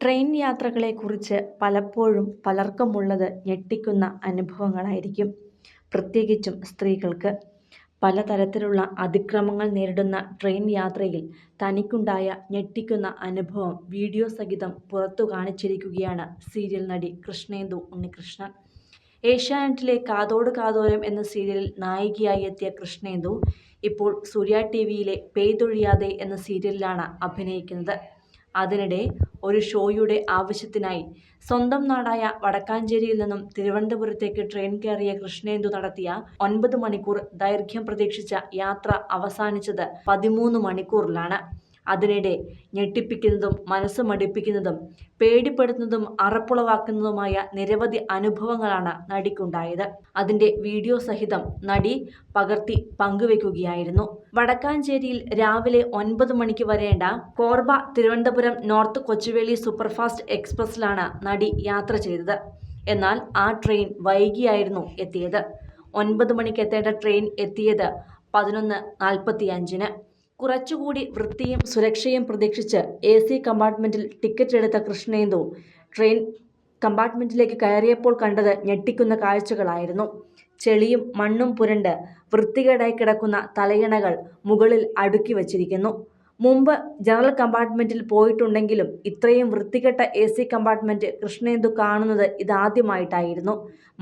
Train യാത്രകളെക്കുറിച്ച് പലപ്പോഴും പലർക്കുമുള്ളത് ഞെട്ടിക്കുന്ന അനുഭവങ്ങളായിരിക്കും. പ്രത്യേകിച്ചും സ്ത്രീകൾക്ക്. പലതരത്തിലുള്ള അതിക്രമങ്ങൾ നേരിടുന്ന ട്രെയിൻ യാത്രയിൽ തനിക്കുണ്ടായ ഞെട്ടിക്കുന്ന അനുഭവം വീഡിയോ സഹിതം പുറത്തു കാണിച്ചിരിക്കുകയാണ് സീരിയൽ നടി കൃഷ്ണേന്ദു ഉണ്ണികൃഷ്ണൻ. ഏഷ്യാനെറ്റിലെ കാതോട് കാതോരം എന്ന സീരിയലിൽ നായികയായി എത്തിയ കൃഷ്ണേന്ദു ഇപ്പോൾ സൂര്യ ടിവിയിലെ പെയ്തൊഴിയാതെ എന്ന സീരിയലിലാണ് അഭിനയിക്കുന്നത്. അതിനിടെ ഒരു ഷോയുടെ ആവശ്യത്തിനായി സ്വന്തം നാടായ വടക്കാഞ്ചേരിയിൽ നിന്നും തിരുവനന്തപുരത്തേക്ക് ട്രെയിൻ കയറിയ കൃഷ്ണേന്ദു നടത്തിയ 9 മണിക്കൂർ ദൈർഘ്യം പ്രതീക്ഷിച്ച യാത്ര അവസാനിച്ചത് 13 മണിക്കൂറിലാണ്. അതിനിടെ ഞെട്ടിപ്പിക്കുന്നതും മനസ്സ് മടുപ്പിക്കുന്നതും പേടിപ്പെടുത്തുന്നതും അറപ്പുളവാക്കുന്നതുമായ നിരവധി അനുഭവങ്ങളാണ് നടിക്കുണ്ടായത്. അതിന്റെ വീഡിയോ സഹിതം നടി പകർത്തി പങ്കുവെക്കുകയായിരുന്നു. വടക്കാഞ്ചേരിയിൽ രാവിലെ 9 മണിക്ക് വരേണ്ട കോർബ തിരുവനന്തപുരം നോർത്ത് കൊച്ചുവേളി സൂപ്പർഫാസ്റ്റ് എക്സ്പ്രസിലാണ് നടി യാത്ര ചെയ്തത്. എന്നാൽ ആ ട്രെയിൻ വൈകിയായിരുന്നു എത്തിയത്. 9 മണിക്ക് എത്തേണ്ട ട്രെയിൻ എത്തിയത് 11:45-ന്. കുറച്ചുകൂടി വൃത്തിയും സുരക്ഷയും പ്രതീക്ഷിച്ച് AC കമ്പാർട്ട്മെന്റിൽ ടിക്കറ്റ് എടുത്ത കൃഷ്ണേന്ദു ട്രെയിൻ കമ്പാർട്ട്മെന്റിലേക്ക് കയറിയപ്പോൾ കണ്ടത് ഞെട്ടിക്കുന്ന കാഴ്ചകളായിരുന്നു. ചെളിയും മണ്ണും പുരണ്ട് വൃത്തികേടായി കിടക്കുന്ന തലയണകൾ മുകളിൽ അടുക്കി വച്ചിരിക്കുന്നു. മുമ്പ് ജനറൽ കമ്പാർട്ട്മെന്റിൽ പോയിട്ടുണ്ടെങ്കിലും ഇത്രയും വൃത്തികെട്ട AC കമ്പാർട്ട്മെന്റ് കൃഷ്ണേന്ദു കാണുന്നത് ഇതാദ്യമായിട്ടായിരുന്നു.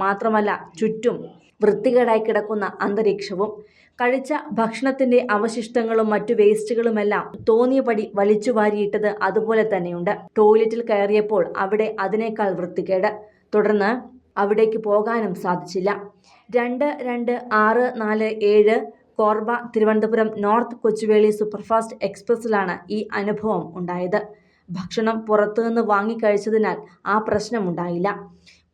മാത്രമല്ല ചുറ്റും വൃത്തികേടായി കിടക്കുന്ന അന്തരീക്ഷവും. കഴിച്ച ഭക്ഷണത്തിന്റെ അവശിഷ്ടങ്ങളും മറ്റു വേസ്റ്റുകളുമെല്ലാം തോന്നിയപടി വലിച്ചു വാരിയിട്ടത് അതുപോലെ തന്നെയുണ്ട്. ടോയ്ലറ്റിൽ കയറിയപ്പോൾ അവിടെ അതിനേക്കാൾ വൃത്തികേട്. തുടർന്ന് അവിടേക്ക് പോകാനും സാധിച്ചില്ല. 226447 കോർബ തിരുവനന്തപുരം നോർത്ത് കൊച്ചുവേളി സൂപ്പർഫാസ്റ്റ് എക്സ്പ്രസിലാണ് ഈ അനുഭവം ഉണ്ടായത്. ഭക്ഷണം പുറത്തുനിന്ന് വാങ്ങിക്കഴിച്ചതിനാൽ ആ പ്രശ്നമുണ്ടായില്ല.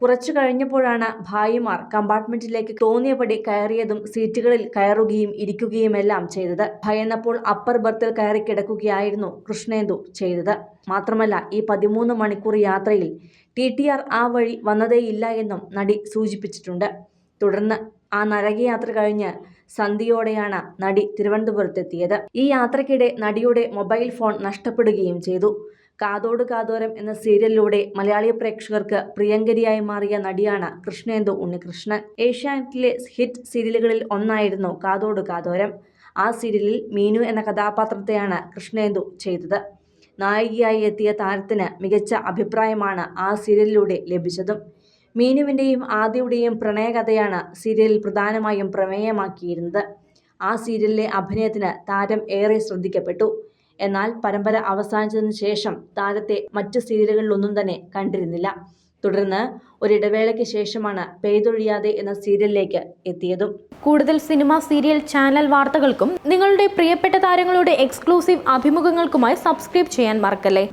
കുറച്ചു കഴിഞ്ഞപ്പോഴാണ് ഭായിമാർ കമ്പാർട്ട്മെന്റിലേക്ക് തോന്നിയപടി കയറിയതും സീറ്റുകളിൽ കയറുകയും ഇരിക്കുകയുമെല്ലാം ചെയ്തത്. ഭയന്നപ്പോൾ അപ്പർ ബർത്തിൽ കയറി കിടക്കുകയായിരുന്നു കൃഷ്ണേന്ദു ചെയ്തത്. മാത്രമല്ല ഈ 13 മണിക്കൂർ യാത്രയിൽ TTR ആ വഴി വന്നതേയില്ല എന്നും നടി സൂചിപ്പിച്ചിട്ടുണ്ട്. തുടർന്ന് ആ നരകയാത്ര കഴിഞ്ഞ് സന്ധ്യയോടെയാണ് നടി തിരുവനന്തപുരത്തെത്തിയത്. ഈ യാത്രയ്ക്കിടെ നടിയുടെ മൊബൈൽ ഫോൺ നഷ്ടപ്പെടുകയും ചെയ്തു. കാതോട് കാതോരം എന്ന സീരിയലിലൂടെ മലയാളി പ്രേക്ഷകർക്ക് പ്രിയങ്കരിയായി മാറിയ നടിയാണ് കൃഷ്ണേന്ദു ഉണ്ണികൃഷ്ണൻ. ഏഷ്യാനെറ്റിലെ ഹിറ്റ് സീരിയലുകളിൽ ഒന്നായിരുന്നു കാതോട് കാതോരം. ആ സീരിയലിൽ മീനു എന്ന കഥാപാത്രത്തെയാണ് കൃഷ്ണേന്ദു ചെയ്തത്. നായികയായി എത്തിയ താരത്തിന് മികച്ച അഭിപ്രായമാണ് ആ സീരിയലിലൂടെ ലഭിച്ചതും. മീനുവിൻ്റെയും ആദിയുടെയും പ്രണയകഥയാണ് സീരിയലിൽ പ്രധാനമായും പ്രമേയമാക്കിയിരുന്നത്. ആ സീരിയലിലെ അഭിനയത്തിന് താരം ഏറെ ശ്രദ്ധിക്കപ്പെട്ടു. എന്നാൽ പരമ്പര അവസാനിച്ചതിനു ശേഷം താരത്തെ മറ്റ് സീരിയലുകളിലൊന്നും തന്നെ കണ്ടിരുന്നില്ല. തുടർന്ന് ഒരിടവേളയ്ക്ക് ശേഷമാണ് പെയ്തൊഴിയാതെ എന്ന സീരിയലിലേക്ക് എത്തിയതും. കൂടുതൽ സിനിമ, സീരിയൽ, ചാനൽ വാർത്തകൾക്കും നിങ്ങളുടെ പ്രിയപ്പെട്ട താരങ്ങളുടെ എക്സ്ക്ലൂസീവ് അഭിമുഖങ്ങൾക്കുമായി സബ്സ്ക്രൈബ് ചെയ്യാൻ മറക്കല്ലേ.